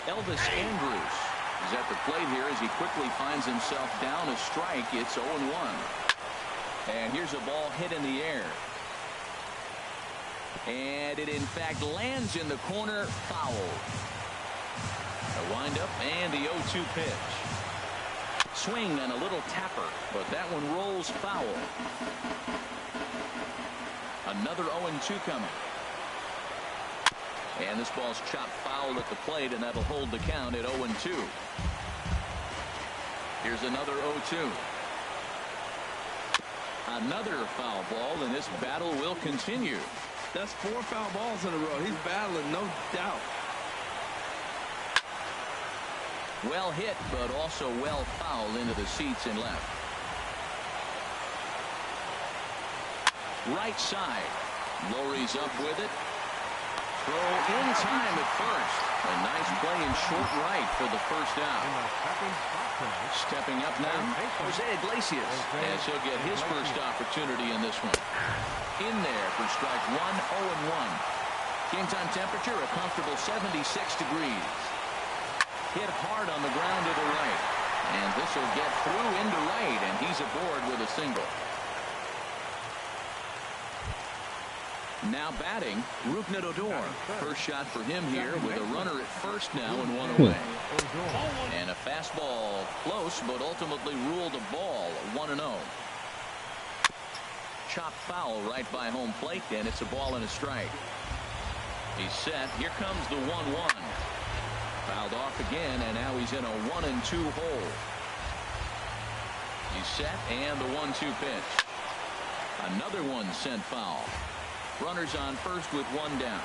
Elvis Andrews is at the plate here as he quickly finds himself down a strike. It's 0-1. And here's a ball hit in the air. And it in fact lands in the corner, foul. A windup and the 0-2 pitch. Swing and a little tapper, but that one rolls foul. Another 0-2 coming. And this ball's chopped foul at the plate, and that'll hold the count at 0-2. Here's another 0-2. Another foul ball, and this battle will continue. That's 4 foul balls in a row. He's battling, no doubt. Well hit, but also well fouled into the seats and left. Right side. Lowry's up with it. Throw in time at first. A nice play in short right for the first out. Stepping up now, Jose Iglesias, as he'll get his first opportunity in this one. In there for strike one, 0-1. Game time temperature a comfortable 76 degrees. Hit hard on the ground to the right. And this will get through into right, and he's aboard with a single. Now batting, Rougned Odor. First shot for him here with a runner at first now and one away. And a fastball close, but ultimately ruled a ball, 1-0. Chopped foul right by home plate, and it's a ball and a strike. He's set. Here comes the 1-1. Fouled off again, and now he's in a 1-2 hole. He's set, and the 1-2 pitch. Another one sent foul. Runners on first with one down.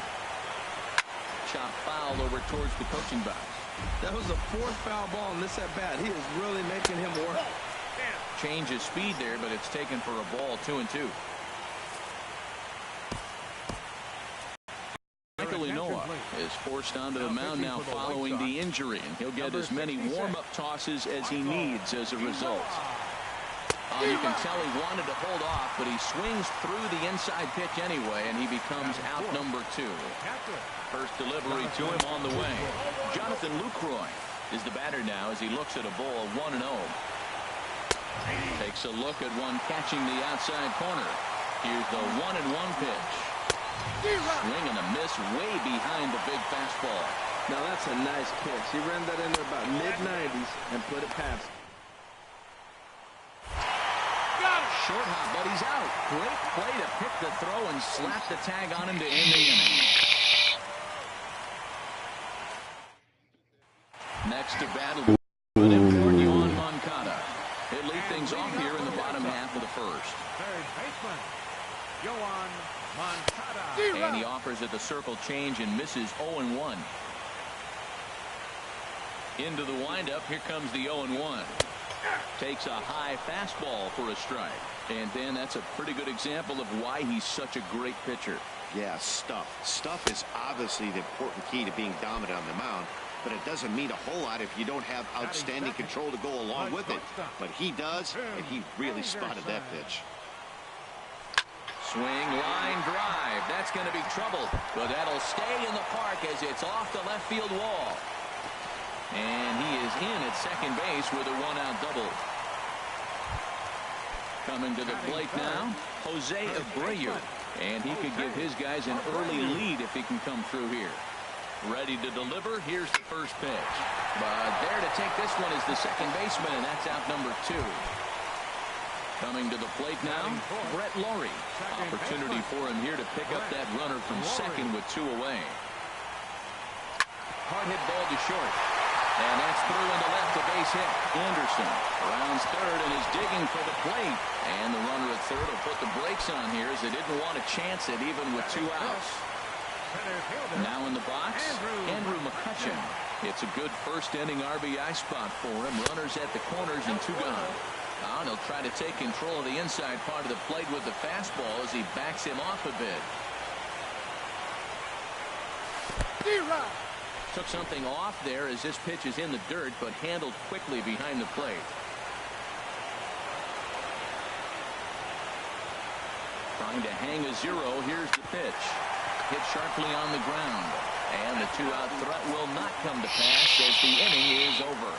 Chop foul over towards the coaching box. That was the 4th foul ball in this at bat. He is really making him work. Change of speed there, but it's taken for a ball, 2-2. Michael Inoue is forced onto the mound now following the injury, and he'll get as many warm-up tosses as he needs as a result. You can tell he wanted to hold off, but he swings through the inside pitch anyway, and he becomes out number 2. First delivery to him on the way. Jonathan Lucroy is the batter now as he looks at a ball 1-0. Takes a look at one catching the outside corner. Here's the 1-1 pitch. Swing and a miss way behind the big fastball. Now that's a nice pitch. He ran that in there about mid-90s and put it past. Short hop, but he's out. Great play to pick the throw and slap the tag on him to end the inning. Next to battle with him, Yoán Moncada. He'll lead things off here in the bottom half of the first. Third baseman, Yoán Moncada. And he offers at the circle change and misses 0-1. Into the windup, here comes the 0-1. Takes a high fastball for a strike. And then that's a pretty good example of why he's such a great pitcher. Yeah, stuff. Stuff is obviously the important key to being dominant on the mound, but it doesn't mean a whole lot if you don't have outstanding control to go along with it. But he does, and he really spotted that pitch. Swing, line drive. That's going to be trouble, but that'll stay in the park as it's off the left field wall. And he is in at second base with a one-out double. Coming to the plate now, Jose Abreu. And he could give his guys an early lead if he can come through here. Ready to deliver. Here's the first pitch. But there to take this one is the second baseman, and that's out number 2. Coming to the plate now, Brett Lawrie. Opportunity for him here to pick up that runner from second with 2 away. Hard hit ball to short. And that's through into left, a base hit. Anderson rounds third and is digging for the plate. And the runner at third will put the brakes on here as they didn't want to chance it even with 2 outs. Now in the box, Andrew McCutchen. It's a good first inning RBI spot for him. Runners at the corners and 2 gone. Now he'll try to take control of the inside part of the plate with the fastball as he backs him off a bit. Took something off there as this pitch is in the dirt, but handled quickly behind the plate. Trying to hang a 0. Here's the pitch. Hit sharply on the ground. And the two-out threat will not come to pass as the inning is over.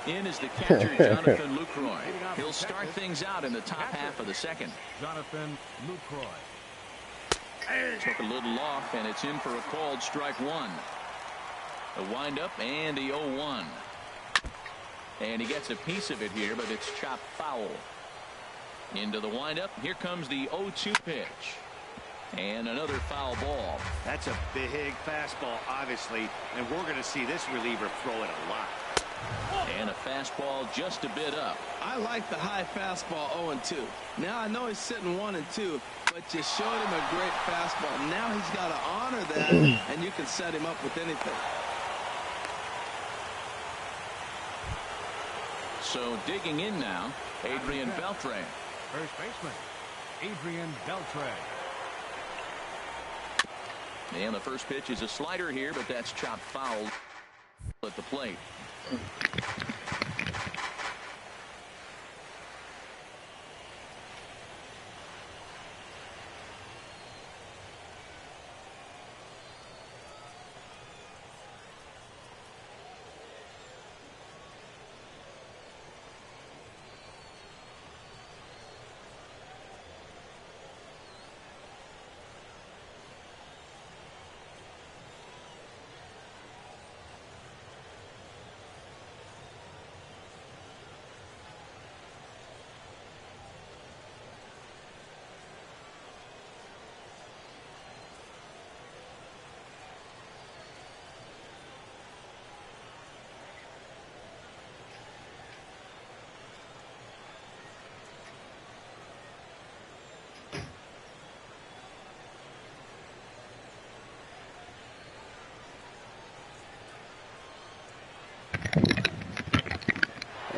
In is the catcher, Jonathan Lucroy. He'll start things out in the top half of the second. Jonathan Lucroy. Took a little off, and it's in for a called strike one. A windup and the 0-1. And he gets a piece of it here, but it's chopped foul. Into the windup. Here comes the 0-2 pitch. And another foul ball. That's a big fastball, obviously, and we're going to see this reliever throw it a lot. And a fastball just a bit up. I like the high fastball 0-2. Now I know he's sitting 1-2, but you showed him a great fastball. Now he's got to honor that, and you can set him up with anything. So digging in now, Adrian Beltre. First baseman, Adrian Beltre. And the first pitch is a slider here, but that's chopped foul at the plate.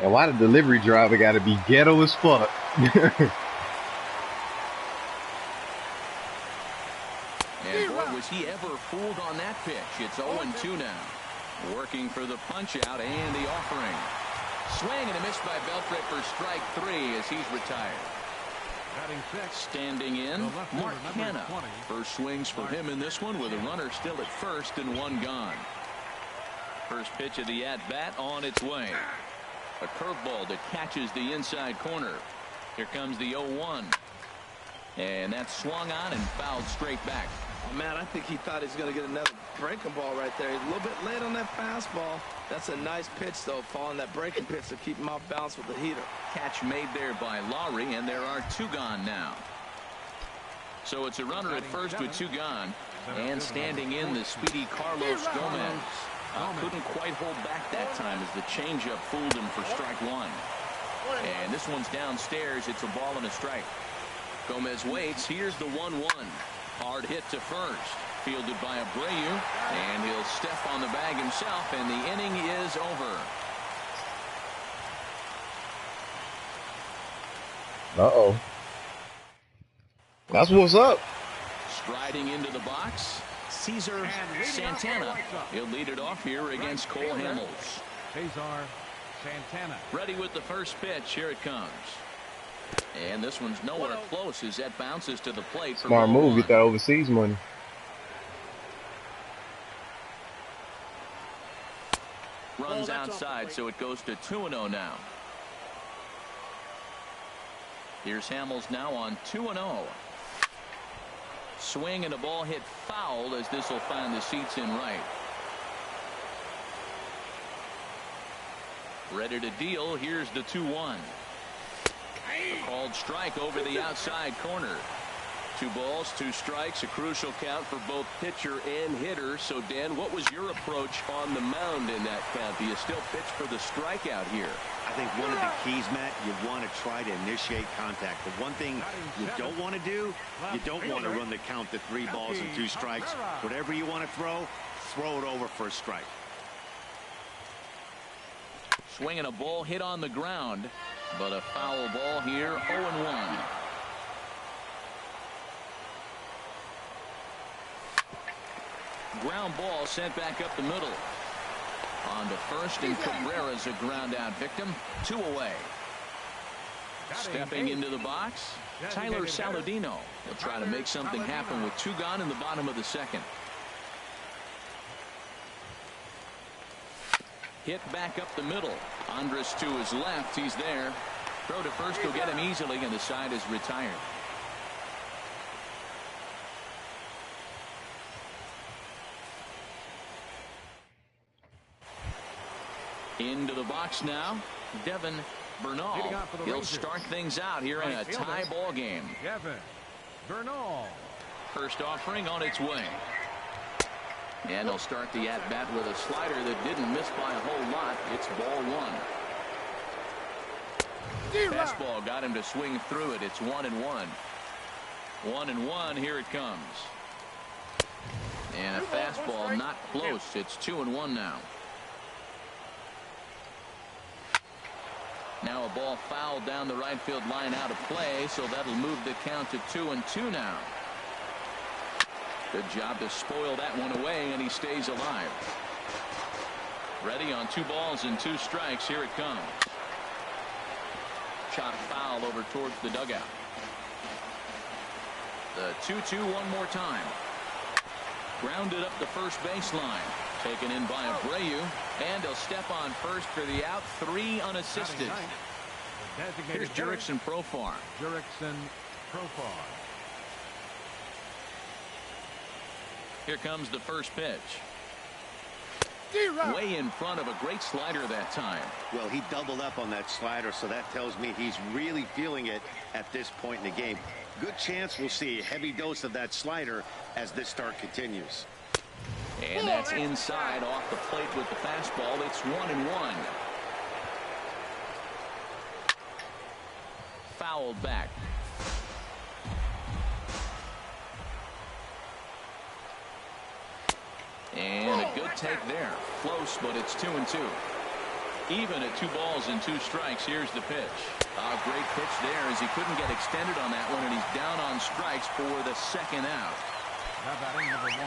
And why the delivery driver got to be ghetto as fuck? And boy, was he ever fooled on that pitch. It's 0-2 now. Working for the punch out and the offering. Swing and a miss by Beltre for strike 3 as he's retired. Standing in, Mark Canha. First swings for him in this one with a runner still at first and one gone. First pitch of the at-bat on its way. A curveball that catches the inside corner. Here comes the 0-1. And that's swung on and fouled straight back. Oh, man, I think he thought he was going to get another breaking ball right there. He's a little bit late on that fastball. That's a nice pitch, though, following that breaking pitch to keep him off balance with the heater. Catch made there by Lowry, and there are two gone now. So it's a runner at first with two gone. And standing in, the speedy Carlos Gomez. Couldn't quite hold back that time as the changeup fooled him for strike one. And this one's downstairs. It's a ball and a strike. Gomez waits. Here's the 1-1. Hard hit to first. Fielded by Abreu. And he'll step on the bag himself, and the inning is over. Uh-oh. That's what's up. Striding into the box, Cesar Santana. He'll lead it off here against Cole Hamels. Cesar Santana. Ready with the first pitch. Here it comes. And this one's nowhere close as that bounces to the plate. For Smart move. Get that overseas money. Runs outside, so it goes to 2-0 now. Here's Hamels now on 2-0. Swing and a ball hit foul as this will find the seats in right. Ready to deal. Here's the 2-1. A called strike over the outside corner. 2 balls, 2 strikes, a crucial count for both pitcher and hitter. So, Dan, what was your approach on the mound in that count? Do you still pitch for the strikeout here? I think one of the keys, Matt, you want to try to initiate contact. The one thing you don't want to do, you don't want to run the count to 3 balls and 2 strikes. Whatever you want to throw it over for a strike. Swinging a ball hit on the ground, but a foul ball here, 0-1. Ground ball sent back up the middle. On to first, and Cabrera's a ground out victim. 2 away. Stepping into the box, Tyler Saladino will try to make something happen with 2 gone in the bottom of the second. Hit back up the middle. Andrus to his left. He's there. Throw to first will get him easily, and the side is retired. Into the box now, Devin Bernal. He'll start things out here in a tie ball game. Devin Bernal. First offering on its way. And he'll start the at-bat with a slider that didn't miss by a whole lot. It's ball 1. Fastball got him to swing through it. It's 1-1. 1-1. Here it comes. And a fastball not close. It's 2-1 now. Now a ball fouled down the right field line out of play, so that'll move the count to 2-2 now. Good job to spoil that one away, and he stays alive. Ready on 2 balls and 2 strikes. Here it comes. Shot foul over towards the dugout. The 2-2 one more time. Grounded up the first baseline. Taken in by Abreu, and he'll step on first for the out. 3 unassisted. Here's Jurickson Profar. Jurickson Profar. Here comes the first pitch. Way in front of a great slider that time. Well, he doubled up on that slider, so that tells me he's really feeling it at this point in the game. Good chance we'll see a heavy dose of that slider as this start continues. And that's inside off the plate with the fastball. It's 1-1. Fouled back. And a good take there. Close, but it's 2-2. Even at 2 balls and 2 strikes. Here's the pitch. A great pitch there as he couldn't get extended on that one, and he's down on strikes for the second out.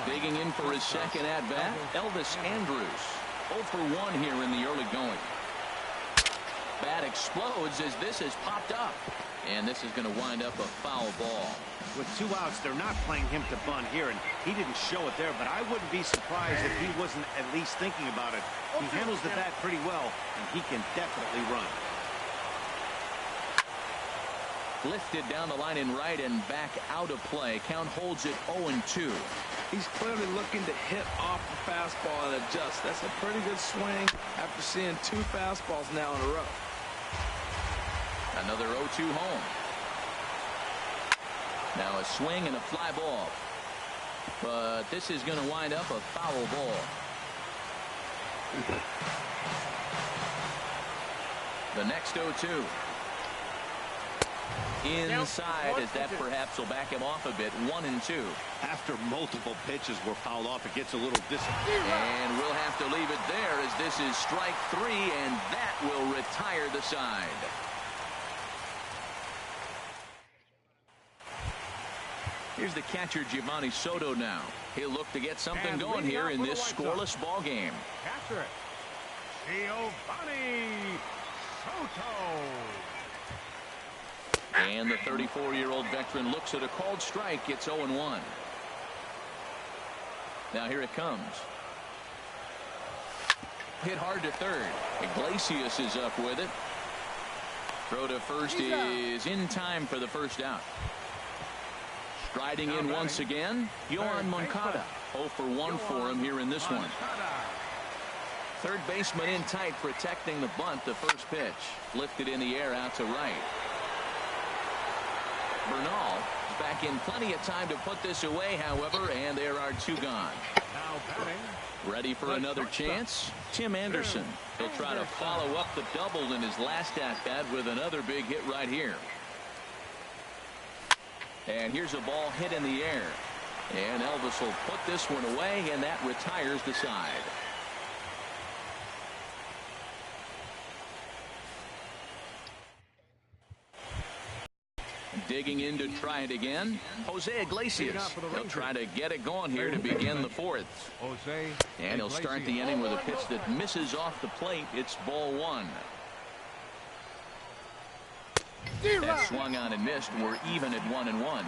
Digging in for his second at-bat, Elvis Andrus. 0 for 1 here in the early going. Bat explodes as this has popped up. And this is going to wind up a foul ball. With 2 outs, they're not playing him to bunt here, and he didn't show it there, but I wouldn't be surprised if he wasn't at least thinking about it. He handles the bat pretty well, and he can definitely run. Lifted down the line in right and back out of play. Count holds it 0-2. He's clearly looking to hit off the fastball and adjust. That's a pretty good swing after seeing 2 fastballs now in a row. Another 0-2 home. Now a swing and a fly ball. But this is going to wind up a foul ball. The next 0-2. Inside, as that perhaps will back him off a bit. 1-2. After multiple pitches were fouled off, it gets a little disappointing. And we'll have to leave it there as this is strike 3, and that will retire the side. Here's the catcher, Giovanni Soto now. He'll look to get something going here in this scoreless ball game. Catcher, Giovanni Soto. And the 34-year-old veteran looks at a called strike. It's 0-1. Now here it comes. Hit hard to third. Iglesias is up with it. Throw to first is in time for the first out. Striding in once again, Yohan Moncada. 0 for 1 for him here in this one. Third baseman in tight, protecting the bunt. The first pitch lifted in the air out to right. Bernal is back in plenty of time to put this away, however, and there are 2 gone. Now batting. Ready for another chance? Tim Anderson. He'll try to follow up the double in his last at-bat with another big hit right here. And here's a ball hit in the air. And Elvis will put this one away, and that retires the side. Digging in to try it again, Jose Iglesias. He'll try to get it going here to begin the 4th. And he'll start the inning with a pitch that misses off the plate. It's ball 1. That swung on and missed. We're even at 1-1.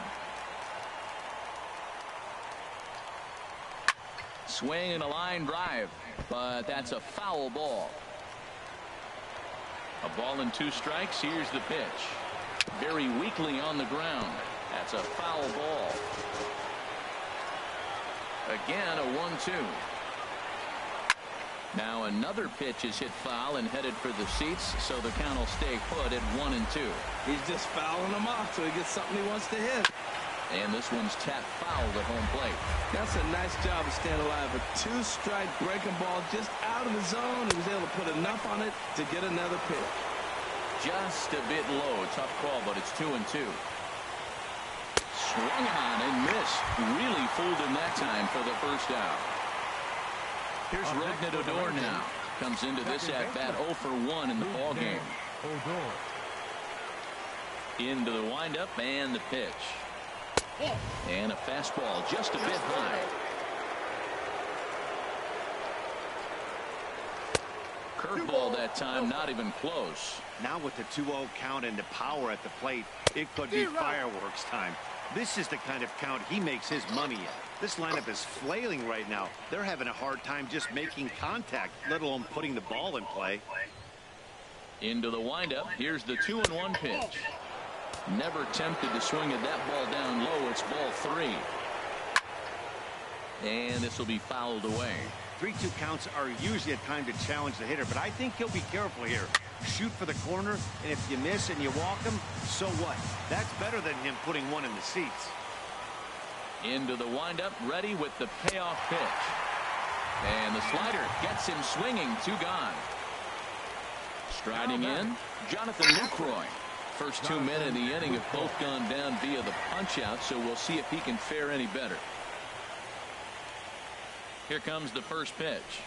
Swing and a line drive, but that's a foul ball. A ball and 2 strikes. Here's the pitch. Very weakly on the ground. That's a foul ball. Again, a 1-2. Now another pitch is hit foul and headed for the seats, so the count will stay put at 1-2. He's just fouling them off so he gets something he wants to hit. And this one's tapped foul at home plate. That's a nice job of staying alive. A 2-strike breaking ball just out of the zone. He was able to put enough on it to get another pitch. Just a bit low. Tough call, but it's 2-2. Swung on and missed. Really fooled him that time for the first out. Here's Rougned Odor now. Comes into this at-bat 0 for 1 in the ballgame. Into the windup and the pitch. And a fastball just a bit high. Curveball that time, not even close. Now with the 2-0 count and the power at the plate, it could be fireworks time. This is the kind of count he makes his money in. This lineup is flailing right now. They're having a hard time just making contact, let alone putting the ball in play. Into the windup. Here's the 2-1 pitch. Never tempted to swing at that ball down low. It's ball 3. And this will be fouled away. 3-2 counts are usually a time to challenge the hitter, but I think he'll be careful here. Shoot for the corner, and if you miss and you walk him, so what? That's better than him putting one in the seats. Into the windup, ready with the payoff pitch. And the slider gets him swinging. 2 gone. Striding in, Jonathan Lucroy. First 2 men in the inning have both gone down via the punch-out, so we'll see if he can fare any better. Here comes the first pitch.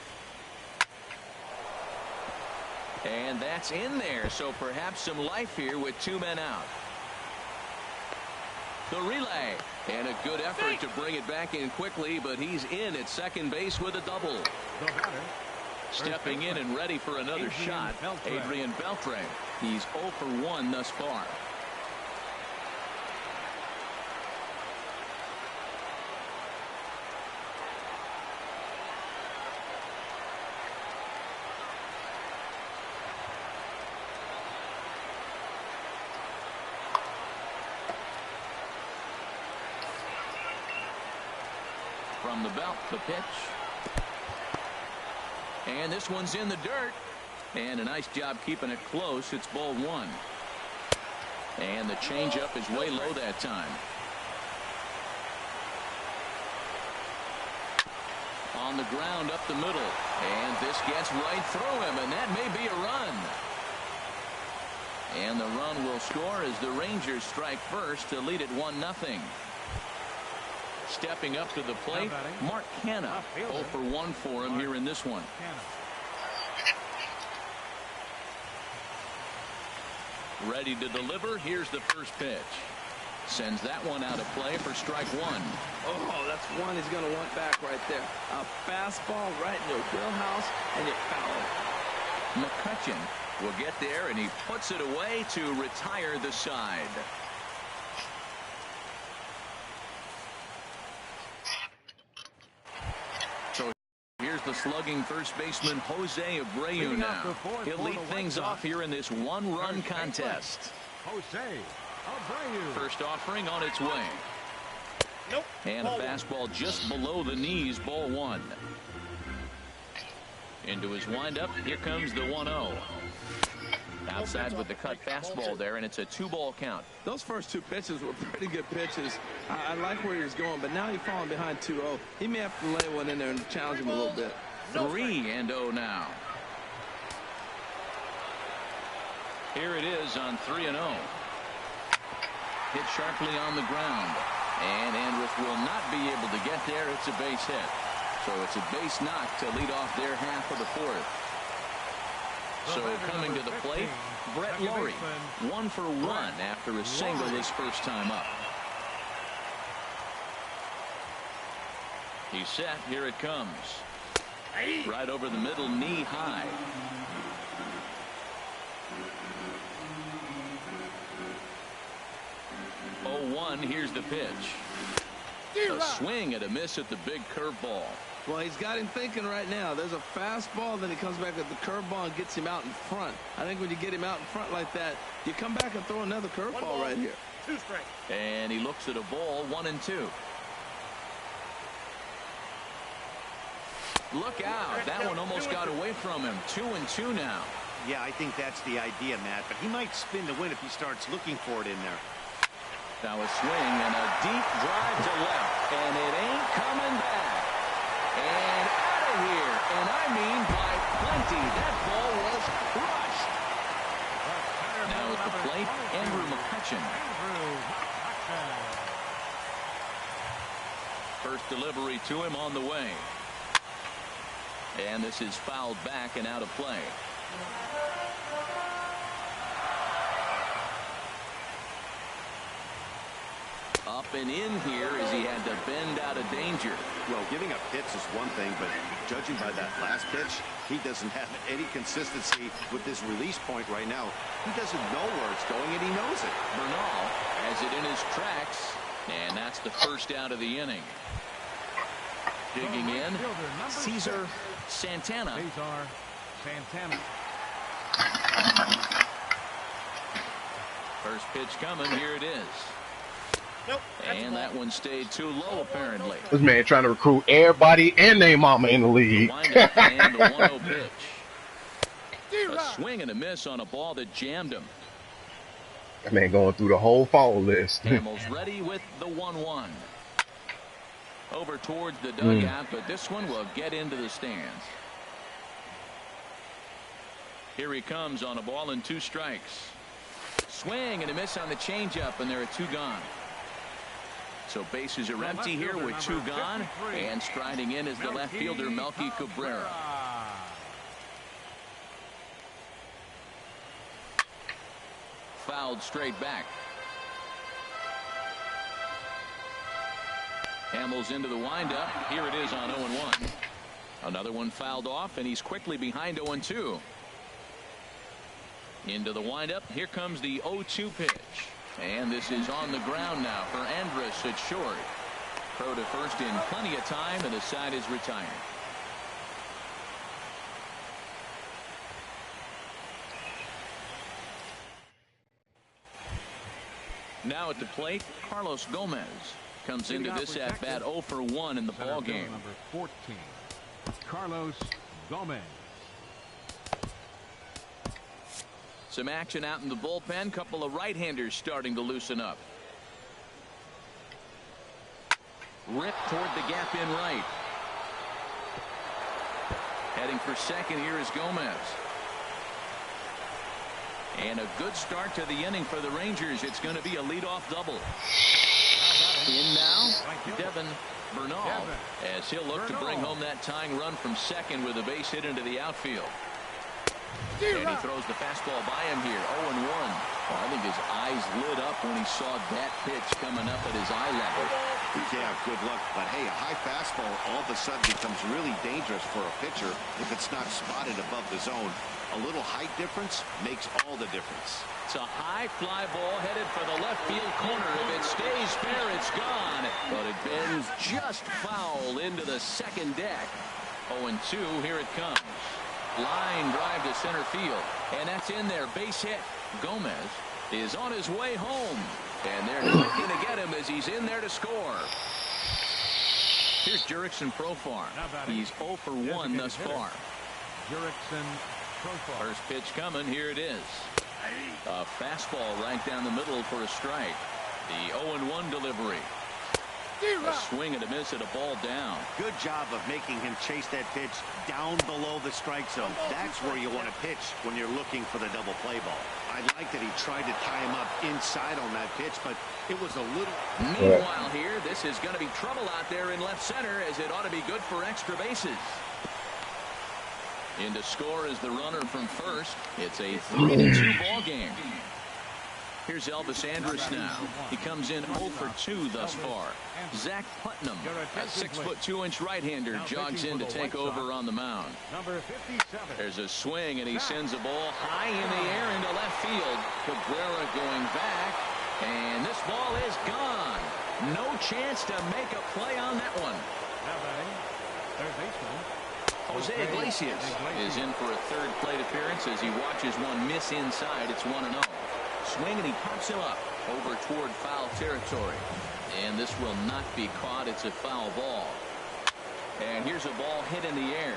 And that's in there, so perhaps some life here with 2 men out. The relay, and a good effort to bring it back in quickly, but he's in at second base with a double. Stepping in and ready for another shot, Adrian Beltre. He's 0 for 1 thus far. From the belt, the pitch. And this one's in the dirt. And a nice job keeping it close. It's ball 1. And the changeup is way low that time. On the ground up the middle. And this gets right through him. And that may be a run. And the run will score as the Rangers strike first to lead it 1-0. Stepping up to the plate, Mark Canha. 0 for 1 for him here in this one. Ready to deliver. Here's the first pitch. Sends that one out of play for strike 1. Oh, that's one he's going to want back right there. A fastball right in your wheelhouse, and you foul it. McCutcheon will get there, and he puts it away to retire the side. So here's the slugging first baseman Jose Abreu now. He'll lead things off here in this 1-run contest. Jose Abreu. First offering on its way. Nope. And a fastball just below the knees, ball 1. Into his windup, here comes the 1-0. Outside with the cut fastball there, and it's a 2-ball count. Those first 2 pitches were pretty good pitches. I like where he was going, but now he's falling behind 2-0. He may have to lay one in there and challenge him a little bit. 3-0 now. Here it is on 3-0. Hit sharply on the ground. And Andrus will not be able to get there. It's a base hit. So it's a base knock to lead off their half of the 4th. So coming to the plate, Brett Lawrie, 1 for 1 after a single his first time up. He's set. Here it comes. Right over the middle, knee high. 1. Here's the pitch. A swing and a miss at the big curveball. Well, he's got him thinking right now. There's a fastball, then he comes back with the curveball and gets him out in front. I think when you get him out in front like that, you come back and throw another curveball right here. 2 strikes. And he looks at a ball, 1-2. Look out. That one almost got away from him. 2-2 now. Yeah, I think that's the idea, Matt. But he might spin the win if he starts looking for it in there. Now a swing and a deep drive to left. And it ain't coming back. And out of here. And I mean by plenty. That ball was crushed. Now at the plate, Andrew McCutchen. First delivery to him on the way. And this is fouled back and out of play. Up and in here as he had to bend out of danger. Well, giving up hits is one thing, but judging by that last pitch, he doesn't have any consistency with this release point right now. He doesn't know where it's going, and he knows it. Bernal has it in his tracks, and that's the first out of the inning. Digging in, Cesar Santana. Cesar Santana. First pitch coming. Here it is. Nope. And that one stayed too low, apparently. This man trying to recruit everybody and their mama in the league. Wind-up and the 1-0 pitch. A swing and a miss on a ball that jammed him. That man going through the whole foul list. Hamels ready with the 1-1. Over towards the dugout, but this one will get into the stands. Here he comes on a ball and 2 strikes. Swing and a miss on the changeup, and there are 2 gone. So bases are empty here with 2 gone, and striding in is the left fielder Melky Cabrera. Fouled straight back. Hamels into the windup. Here it is on 0-1. Another one fouled off, and he's quickly behind 0-2. Into the windup. Here comes the 0-2 pitch. And this is on the ground now for Andrus at short. Throw to first in plenty of time, and the side is retired. Now at the plate, Carlos Gomez comes into this at bat 0 for 1 in the ball game. Number 14, Carlos Gomez. Some action out in the bullpen. Couple of right-handers starting to loosen up. Rip toward the gap in right. Heading for second here is Gomez. And a good start to the inning for the Rangers. It's going to be a leadoff double. In now, Devin Bernal, as he'll look to bring home that tying run from second with a base hit into the outfield. And he throws the fastball by him here, 0-1. Well, I think his eyes lit up when he saw that pitch coming up at his eye level. Yeah, good luck. But, hey, a high fastball all of a sudden becomes really dangerous for a pitcher if it's not spotted above the zone. A little height difference makes all the difference. It's a high fly ball headed for the left field corner. If it stays fair, it's gone. But it bends just foul into the second deck. 0-2, here it comes. Line drive to center field, and that's in there. Base hit. Gomez is on his way home, and they're looking to get him as he's in there to score. Here's Jurickson Profar. He's 0 for 1 thus far. Jurickson Profar. First pitch coming. Here it is. A fastball right down the middle for a strike. The 0-1 delivery. A swing and a miss at a ball down. Good job of making him chase that pitch down below the strike zone. That's where you want to pitch when you're looking for the double play ball. I like that he tried to tie him up inside on that pitch, but it was a little... Meanwhile here, this is going to be trouble out there in left center, as it ought to be good for extra bases. In to score is the runner from first. It's a 3-2 ball game. Here's Elvis Andrus now. He comes in 0 for 2 thus far. Zach Putnam, a 6'2" right-hander, jogs in to take over on the mound. Number 57. There's a swing, and he sends a ball high in the air into left field. Cabrera going back, And this ball is gone. No chance to make a play on that one. Now batting, third baseman. Jose Iglesias is in for a third plate appearance as he watches one miss inside. It's 1-0. Swing, and he pops him up over toward foul territory. And this will not be caught. It's a foul ball. And here's a ball hit in the air.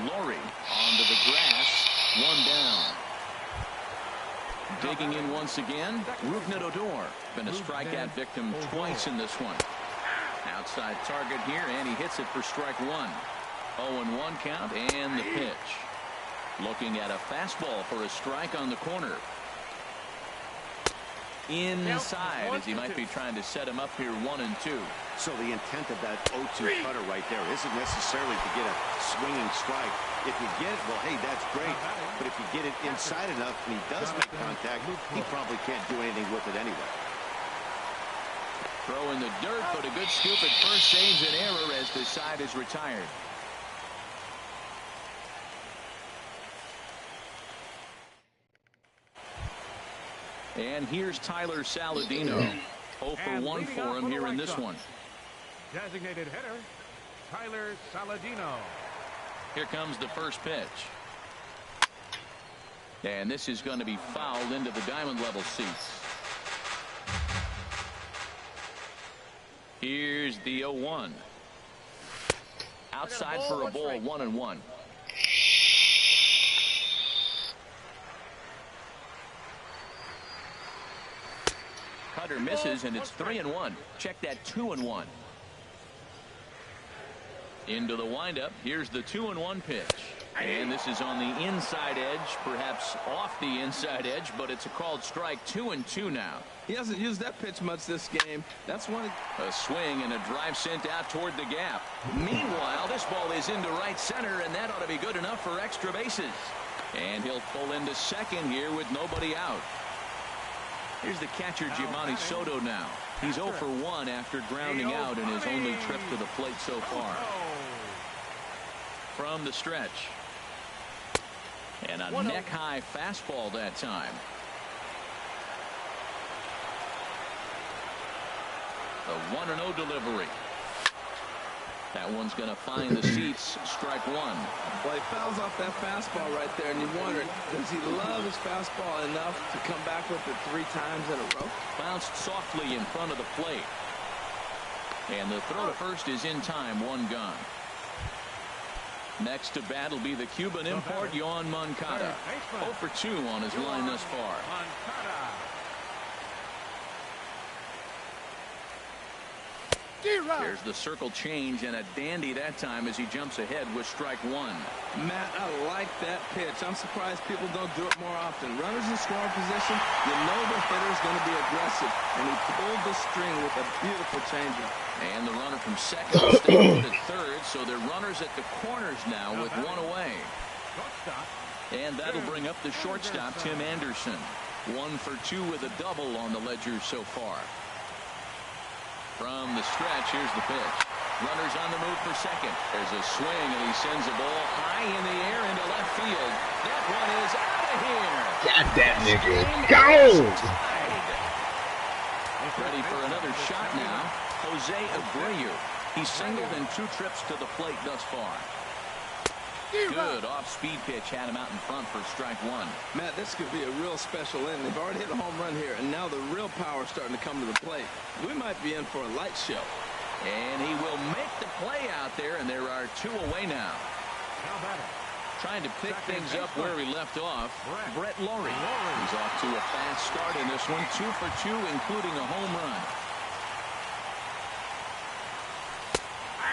Laurie onto the grass. One down. Digging in once again, Rougned Odor. Been a strikeout victim twice in this one. Outside target here, and he hits it for strike one. 0-1 count, and the pitch. Looking at a fastball for a strike on the corner. Inside, as he might be trying to set him up here 1-2. So the intent of that 0-2 cutter right there isn't necessarily to get a swinging strike. If you get it, well, hey, that's great. But if you get it inside enough and he does make contact, he probably can't do anything with it anyway. Throw in the dirt, but a good scoop at first saves an error as the side is retired. And here's Tyler Saladino. 0 for 1 for him here in this one. Designated hitter, Tyler Saladino. Here comes the first pitch. And this is going to be fouled into the diamond level seats. Here's the 0-1. Outside for a ball, 1-1. Cutter misses, and it's 3-1. Check that 2-1. Into the windup. Here's the 2-1 pitch. And this is on the inside edge, perhaps off the inside edge, but it's a called strike. 2-2 now. He hasn't used that pitch much this game. That's one. A swing and a drive sent out toward the gap. Meanwhile, this ball is into right center, and that ought to be good enough for extra bases. And he'll pull into second here with nobody out. Here's the catcher, Giovanni Soto now. He's 0 for 1 after grounding out in his only trip to the plate so far. From the stretch. And a neck-high fastball that time. The 1-0 delivery. That one's going to find the seats. Strike one. Well, he fouls off that fastball right there, and you wonder, does he love his fastball enough to come back with it 3 times in a row? Bounced softly in front of the plate. And the throw to first is in time. 1 gone. Next to bat will be the Cuban import, Yoan Moncada. 0 for 2 on his line thus far. Here's the circle change, and a dandy that time as he jumps ahead with strike one. Matt, I like that pitch. I'm surprised people don't do it more often. Runners in scoring position, you know the hitter's going to be aggressive, and he pulled the string with a beautiful changeup. And the runner from second will stay at third, so they're runners at the corners now with 1 away. And that'll bring up the shortstop, Tim Anderson. 1 for 2 with a double on the ledger so far. From the stretch, here's the pitch. Runners on the move for second. There's a swing, and he sends a ball high in the air into left field. That one is out of here. Got that nigga. Go! Ready for another shot now. Jose Abreu. He's singled in 2 trips to the plate thus far. Good off-speed pitch had him out in front for strike one. Matt, this could be a real special inning. They've already hit a home run here, and now the real power is starting to come to the plate. We might be in for a light show. And he will make the play out there, and there are 2 away now. Trying to pick things up where he left off, Brett Laurie. He's off to a fast start in this one. 2 for 2, including a home run.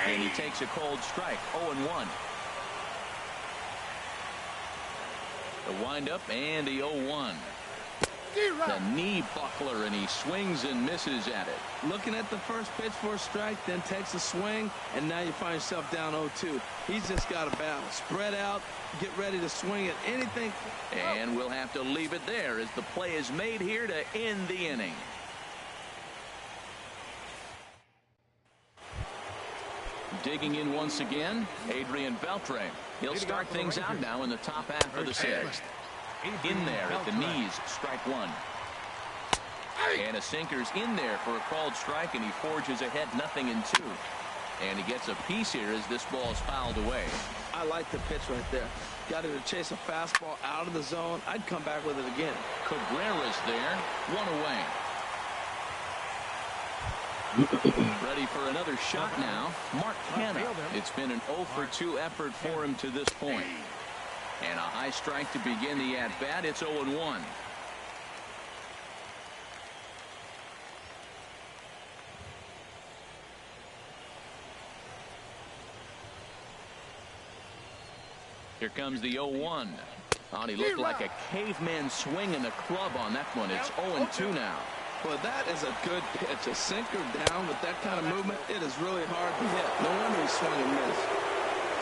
And he takes a cold strike. 0-1. The windup and the 0-1. The knee buckler, and he swings and misses at it. Looking at the first pitch for a strike, then takes a swing, and now you find yourself down 0-2. He's just got to battle. Spread out, get ready to swing at anything. And we'll have to leave it there as the play is made here to end the inning. Digging in once again, Adrian Beltre. He'll start things out now in the top half of the 6th. In there at the knees, strike one. And a sinker's in there for a called strike, and he forges ahead 0-2. And he gets a piece here as this ball is fouled away. I like the pitch right there. Got him to chase a fastball out of the zone. I'd come back with it again. Cabrera's there, 1 away. Ready for another shot now. Mark Hanna. It's been an 0-for-2 effort for him to this point. And a high strike to begin the at-bat. It's 0-1. Here comes the 0-1. Oh, he looked like a caveman swinging the club on that one. It's 0-2 now. Well, that is a good pitch. A sinker down with that kind of movement, it is really hard to hit. No wonder he swung and missed.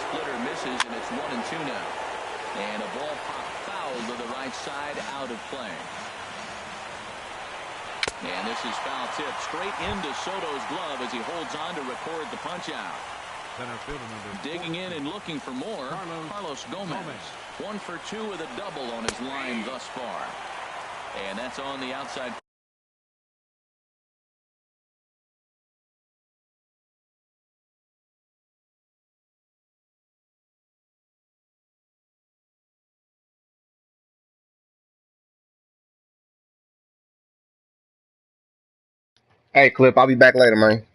Splitter misses, and it's 1-2 now. And a ball pop foul to the right side, out of play. And this is foul tip straight into Soto's glove as he holds on to record the punch out. Center fielder number Digging in and looking for more, Carlos Gomez. 1 for 2 with a double on his line thus far. And that's on the outside. Hey, Clip, I'll be back later, man.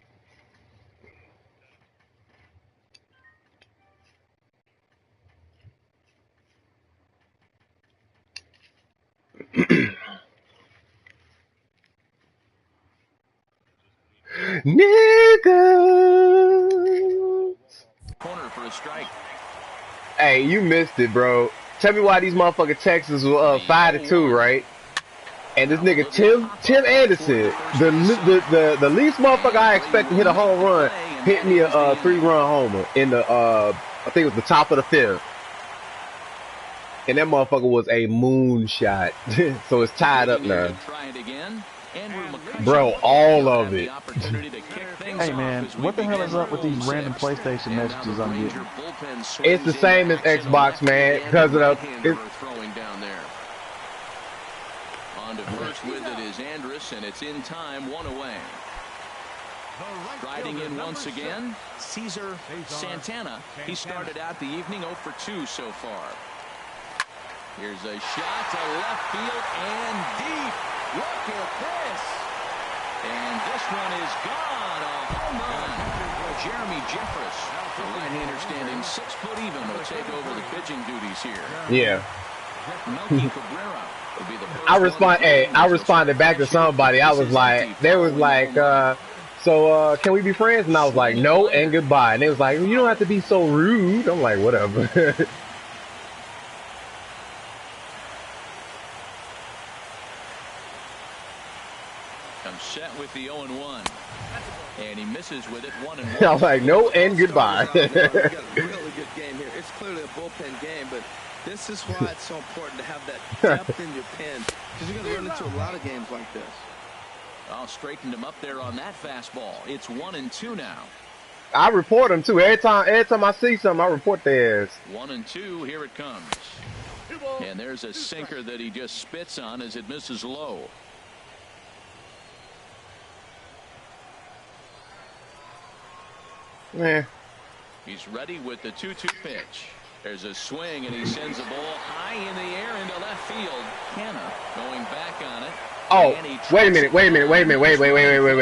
Nigga. Corner for a strike. Hey, you missed it, bro. Tell me why these motherfucking Texans were 5-2, right? And this nigga Tim Anderson, the least motherfucker I expect to hit a home run, hit me a 3-run homer in the I think it was the top of the 5th. And that motherfucker was a moonshot. So it's tied up now. Bro, all of it. Hey man, what the hell is up with these random PlayStation messages I'm getting? It's the same as Xbox, man, because of the On to first with it is Andrus, and it's in time, 1 away. Riding in once again, Cesar Santana. He started out the evening 0 for 2 so far. Here's a shot to left field and deep. Look at this. And this one is gone. A home run. Jeremy Jeffress, the right-hander standing 6 foot even, will take over the pitching duties here. Yeah. Melky Cabrera. I responded back to somebody. I was like, they was like, so can we be friends? And I was like, no and goodbye. And they was like, you don't have to be so rude. I'm like, whatever. I'm set with the 0-1. And he misses with it 1-1. I was like, no and goodbye. We got a really good game here. It's clearly a bullpen game, but this is why it's so important to have that depth in your pen, because you're going to run into a lot of games like this. I'll straighten him up there on that fastball. It's 1-2 now. I report them too. Every time I see something, I report theirs. 1-2. Here it comes. And there's a sinker that he just spits on as it misses low. Yeah. He's ready with the 2-2 pitch. There's a swing, and he sends the ball high in the air into left field. Hanna going back on it. Oh, wait a minute.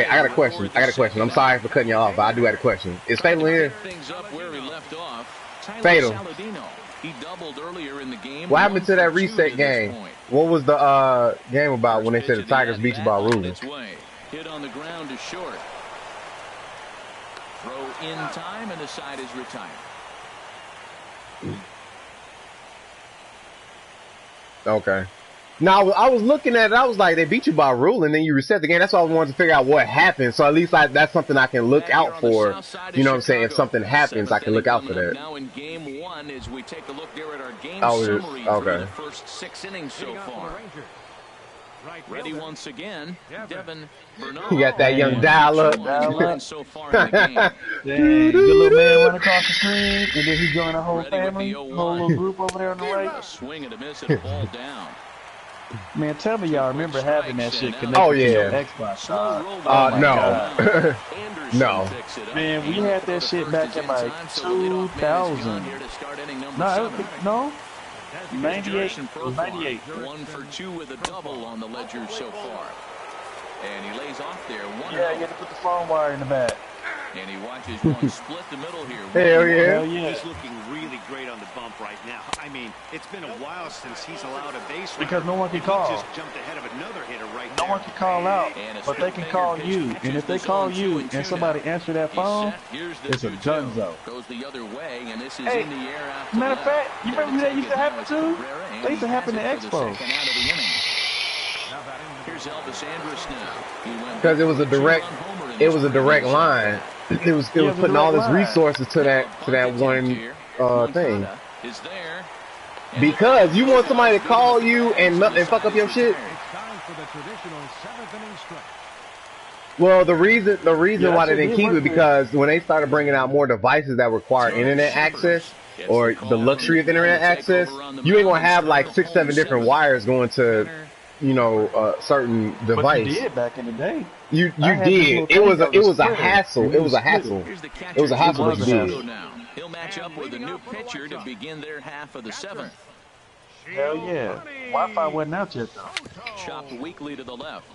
I got a question. I'm sorry for cutting you off, but I do have a question. Is Fatal here? Things up where he left off. Fatal. He doubled earlier in the game. What happened to that reset game? What was the game about when they said the Tigers beat you by ruling? Hit on the ground to short. Throw in time, and the side is retired. Okay. Now I was looking at it. I was like, they beat you by rule, and then you reset the game. That's why I wanted to figure out what happened. So at least that's something I can look out for. You know what I'm saying? If something happens, I can look out for that. Now in game 1, as we take a look there at our game summary for the first 6 innings so far. Ready once again, Devin Bernard. You got that young dial-up. So far in the game. Dang, good little man run across the screen, and then he joined a whole family, whole little group over there on the right. A swing and a miss and a ball down. Man, tell me y'all remember having that shit connected Oh, to your yeah. Xbox. Oh my No. God. No. Man, we had that shit back in like 2000. No, 98. It was 98. 1 for 2 with a double on the ledger so far. And he lays off there. Yeah, you had to put the phone wire in the back. And he watches one split the middle here. Hell yeah. Hell yeah. He's looking really great on the bump right now. I mean, it's been a while since he's allowed a base runner. Because no one can call. He just jumped ahead of another hitter right No there. one can call out, but they can call you. And if they call you and somebody answer that phone, it's a dunzo. Goes the other way, and this is Hey, in the air out to matter of left. fact, you remember that used to happen too? They used to happen to Expo. Here's Elvis Andrus now. Because it was a direct line. It was putting all its resources to that one thing. Is there. Because you want somebody to call you and fuck up your shit. Well, the reason why they didn't keep it because when they started bringing out more devices that require internet access or the luxury of internet access, you ain't gonna have like 6-7 different wires going to, you know, certain device. But you did back in the day. You did. It was a hassle. It was a hassle. It was a hassle what you did. He'll match up with a new pitcher to begin their half of the 7th. Hell yeah. Wi-Fi wasn't out yet though. Chopped weakly to the left.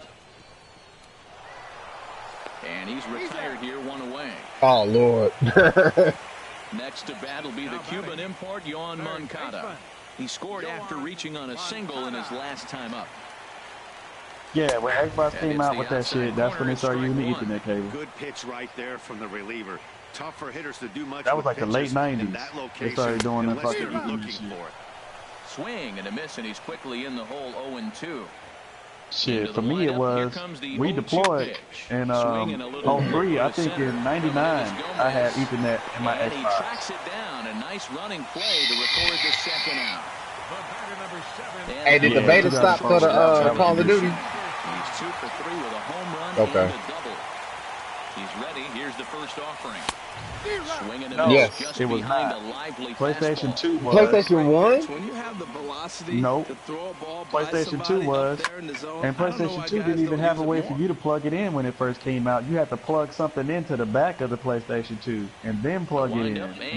And he's retired here, 1 away. Oh Lord. Next to bat will be the Cuban import, Yoan Moncada. He scored after reaching on a single in his last time up. Yeah, when Xbox came out with that shit, that's when they started using the Ethernet cable. Good pitch right there from the reliever. Tough for hitters to do much. That was like the late 90s. They started doing that fucking Ethernet Ethernet shit. Swing and a miss, and he's quickly in the hole 0-2. Shit, for me it was, we deployed in 03, I think in 99, I had Ethernet in my And he Xbox. tracks it down. A nice running play to record the second out. Hey, did the beta stop for the Call of Duty? He's 2 for 3 with a home run Okay. and a double. He's ready. Here's the first offering. Swinging and No, Yes. just it was behind not. a lively PlayStation fastball. 2 was. PlayStation 1? When you have the velocity Nope. to throw a ball by PlayStation 2 somebody was, up there in the zone, and I don't know PlayStation why 2 guys didn't even don't have a use way it for more. you to plug it in when it first came out. You had to plug something into the back of the PlayStation 2 and then plug it in.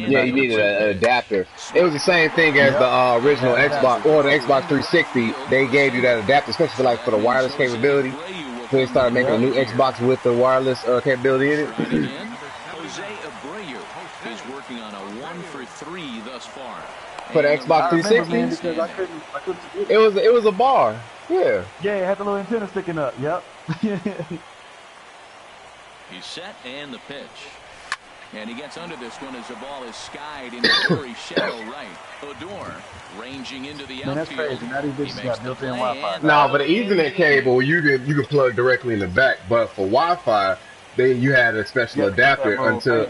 Yeah, you needed an adapter. It was the same thing as the original Xbox or the Xbox 360. They gave you that adapter, especially for the wireless capability. So they started making a new Xbox with the wireless capability in it. Jose Abreu is working on a 1 for 3 thus far. For the Xbox I remember, 360, man, because I couldn't forget it. it was a bar. Yeah. Yeah, it had the little antenna sticking up. Yep. He's set and the pitch. And he gets under this one as the ball is skied into very shallow right. Odor ranging into the Man, that's outfield. crazy. Now these bitches He got makes the built-in play Wi-Fi. and Nah, but the Ethernet cable you could plug directly in the back, but for Wi-Fi, you had a special adapter until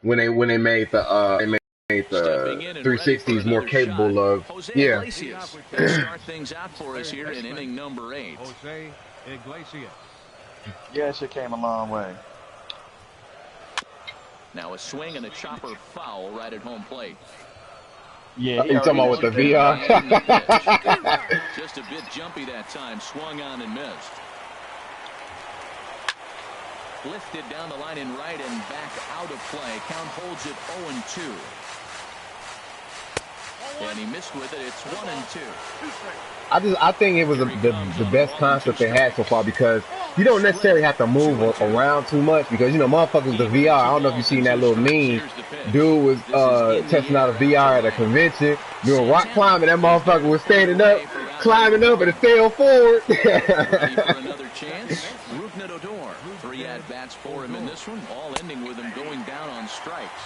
when they made the 360s more capable of yeah. Iglesias will start things out for us here in inning number 8. Jose Iglesias. Yeah, that shit came a long way. Now a swing and a chopper foul right at home plate. Yeah, You talking about with the VR? Just a bit jumpy that time. Swung on and missed. Lifted down the line in right and back out of play. Count holds it 0-2. And he missed with it. It's 1-2. I think it was the best concept they had so far because you don't necessarily have to move around too much because you know motherfuckers the VR. I don't know if you seen that little meme. Dude was testing out a VR at a convention doing rock climbing. That motherfucker was standing up, climbing up, and it fell forward. Ready for another chance. Rougned Odor. 3 at-bats for him in this one, all ending with him going down on strikes.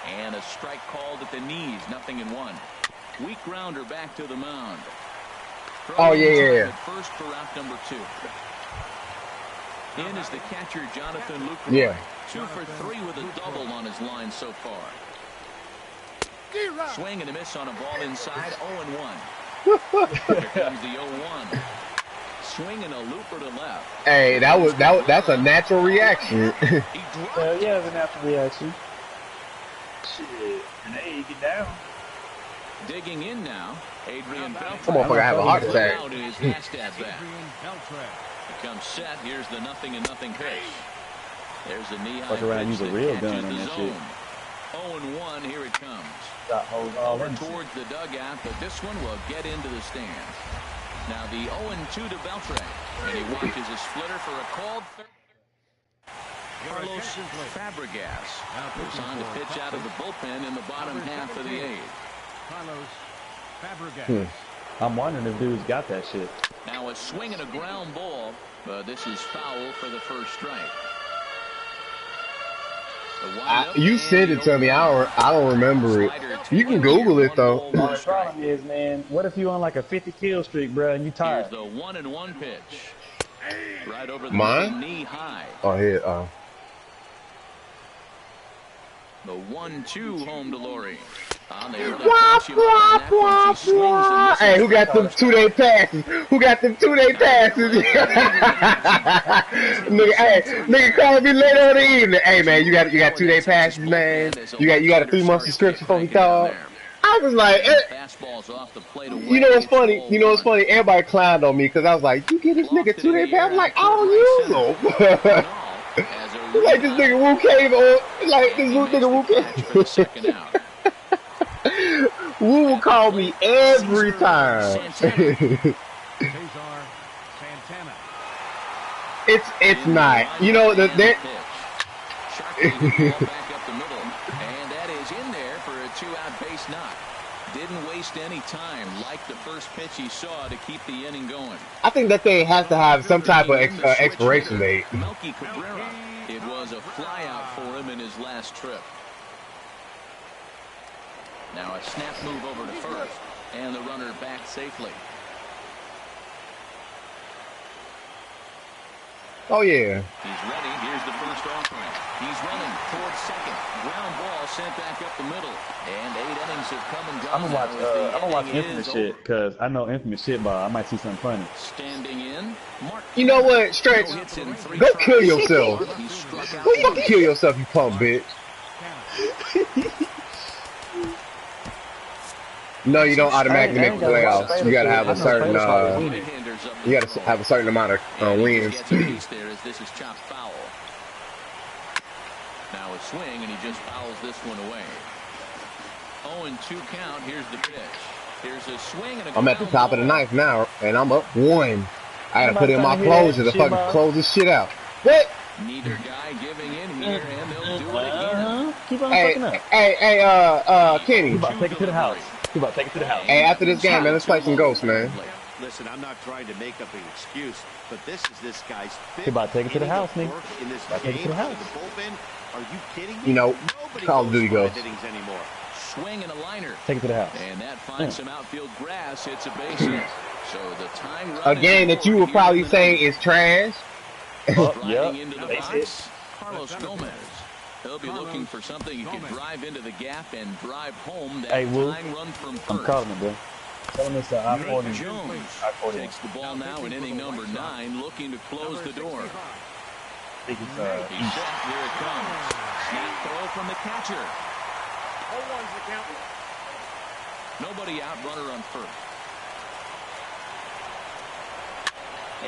And a strike called at the knees, 0-1. Weak grounder back to the mound. Oh, yeah. First for out number 2. In is the catcher, Jonathan Lucroy. Yeah. 2 for 3 with a double on his line so far. Swing and a miss on a ball inside, 0-1. Here comes the 0-1. Swing and a looper to left. Hey, that's a natural reaction. Well, yeah, it's a natural reaction. Shit. And hey, get down. Digging in now, Adrian Beltre. Come on, fucker, I have a heart attack. Becomes set. Here's the 0-0 pitch. There's a knee high Fuck around, use a real gun on that shit. 0-1, here it comes. Over towards the dugout, but this one will get into the stands. Now the 0-2 to Beltre, and he watches a splitter for a called third. Carlos Fabregas goes on to pitch out of the bullpen in the bottom half of the eighth. Carlos Fabregas. I'm wondering if dude's got that shit. Now a swing and a ground ball, but this is foul for the first strike. You sent it to me. I don't remember it. You can Google it though. The problem is, man, what if you on like a 50 kill streak, bro, and you tired? Here's the 1-1 pitch. Right over the knee high. Oh, here. The 1-2 home to Laurie. Hey, who got them 2-day passes? Who got them 2-day passes? nigga calling me later in the evening. Hey man, you got 2-day passes, man. You got a 3-month subscription for me called. I was like, you know what's funny? Everybody clowned on me because I was like, you get this nigga 2-day pass? I'm like, I don't use them. Like this nigga Wu came on. Like this nigga Wu came. Wu will call me every time. It's not. You know that. And that is in there for a 2-out base knock. Didn't waste any time like the first pitch he saw to keep the inning going. I think that thing has to have some type of expiration date. Melky Cabrera. It was a flyout for him in his last trip. Now a snap move over to first, and the runner back safely. Oh yeah. He's ready. Here's the first offering. He's running towards second. Ground ball sent back up the middle, and 8 innings have come and gone. I'm gonna watch Infamous shit because I know Infamous shit, but I might see something funny. Standing in. Mark, you know what, Stretch? Go kill yourself. Go fucking kill yourself, you punk bitch. No, you don't automatically make the playoffs. You gotta have a certain amount of wins. This is chopped foul. Now a swing, and he just fouls this one away. 0-2 count. Here's the pitch. Here's a swing and a I'm at the top of the ninth now, and I'm up 1. I gotta put in my closure to fucking close this shit out. What? Neither guy giving in here, and they'll do it again. Keep on fucking up. Hey, Kenny. You about to take it to the house. Hey, after this game, man, let's play some Ghosts, man. Listen, I'm not trying to make up an excuse, but this is this guy's fifth. You about to take it to the house, nigga. In this take it to the house. The bullpen. Are you kidding me? You know, Call of Duty Ghosts. Anymore. Swing and a liner. Take it to the house. And that finds some outfield grass. It's a base hit. So the time a game that you would probably say is trash. Driving into the box, Carlos Gomez. He'll be looking for something he can drive into the gap and drive home that tying run from first. I'm calling him, bro. Tell him it's I-40. Jones takes the ball now in inning number 9, looking to close the door. He's set. Here it comes. Snap throw from the catcher. 0-1's the count. Nobody out, runner on first.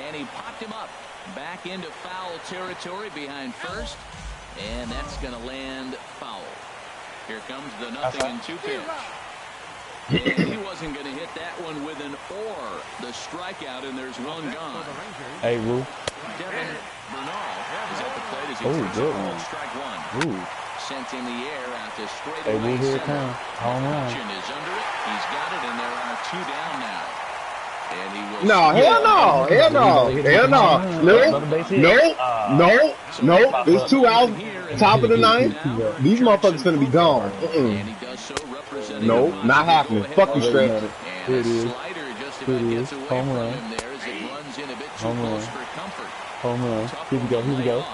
And he popped him up. Back into foul territory behind first. And that's going to land foul. Here comes the 0-2 pitch. He wasn't going to hit that one with an or. The strikeout, and there's one gone. Hey, Woo. Devin Bernal is at the plate as he good called one. strike one. Ooh. Sent in the air out to straight Hey, away Woo, here it center. comes. Home run. Chin is under it. He's got it, and there are 2 down now. And he will No, hell no. No. There's 2 out. Top of the 9th. These motherfuckers gonna be gone. And he does so representing No, not happening. Fuck you, Stretch. and a slider just about gets away Home from run. him there as it runs in a bit too Home close run. for comfort. Home run. Here we go.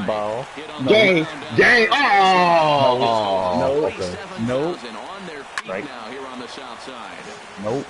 Ball. Gang. Oh. No. Nope. And on their feet Right. now here on the south side. Nope.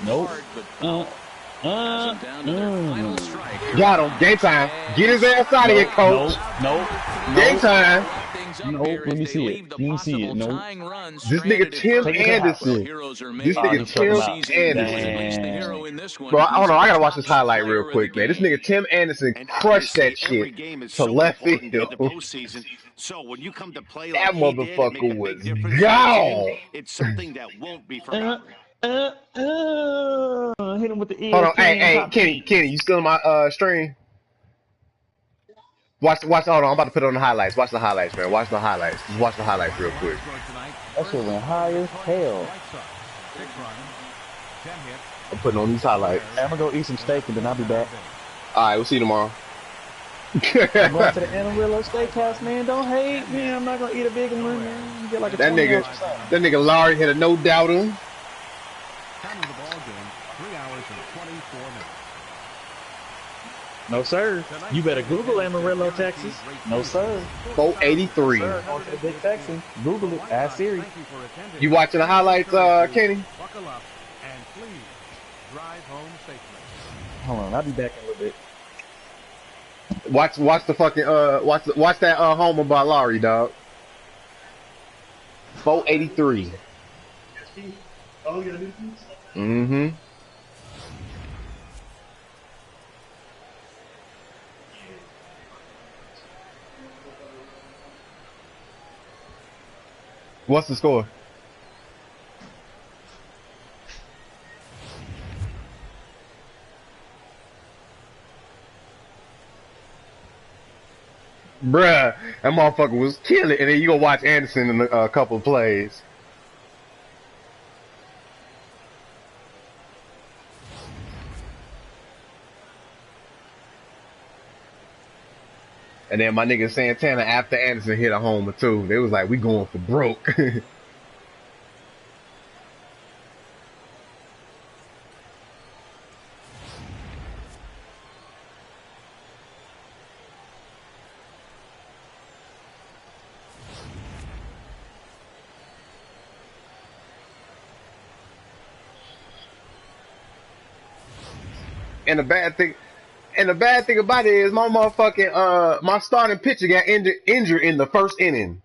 Hard, but down to their final strike. Got him. Game time. Get his ass out of here, coach. Nope. Game time. things up Nope, here let as me they see it. leave the Let me see possible it. Nope. tying run This nigga stranded at Tim first. Take it out. Well, Anderson. heroes are This making nigga it He's for the talking Tim about. season. He was at Anderson. least the Damn. hero in this one. Bro, He's hold on. I the gotta watch top this highlight real player of the quick, man. This nigga game. Tim Anderson And crushed that obviously, shit every game is to so left important in the field. postseason. So when you come to play like That he did and make motherfucker a was big difference in this inning, gone. it's something that won't be Uh, forgotten. hit him with the Hold on. Hey, ESPN hey, top Kenny, 10. you still in my stream? Watch. Hold on. I'm about to put on the highlights. Watch the highlights, man. Watch the highlights. Just watch the highlights real quick. That shit went high as hell. 6 runs, 10 hits. I'm putting on these highlights. I'm gonna go eat some steak and then I'll be back. All right, we'll see you tomorrow. I'm going to the Amarillo Steakhouse, man. Don't hate, man. I'm not gonna eat a big one, man. You get like a That 20 nigga, ounce or something. that nigga Larry hit a no doubter. Time of the ball game, 3 hours and 24 minutes. No, sir. You better Google Amarillo, Texas. No, sir. 483. Sir, on to the Big Texan. Google it. Ask Siri. Thank you for attending. You watching the highlights, Kenny? Buckle up and please drive home safely. Hold on, I'll be back in a little bit. Watch the fucking watch that homer by Laurie, dog. 483. Mm-hmm. What's the score? Bruh, that motherfucker was killing. And then you go watch Anderson in a couple of plays. And then my nigga Santana, after Anderson hit a homer too, they was like, we going for broke. And the bad thing about it is my motherfucking my starting pitcher got injured in the first inning.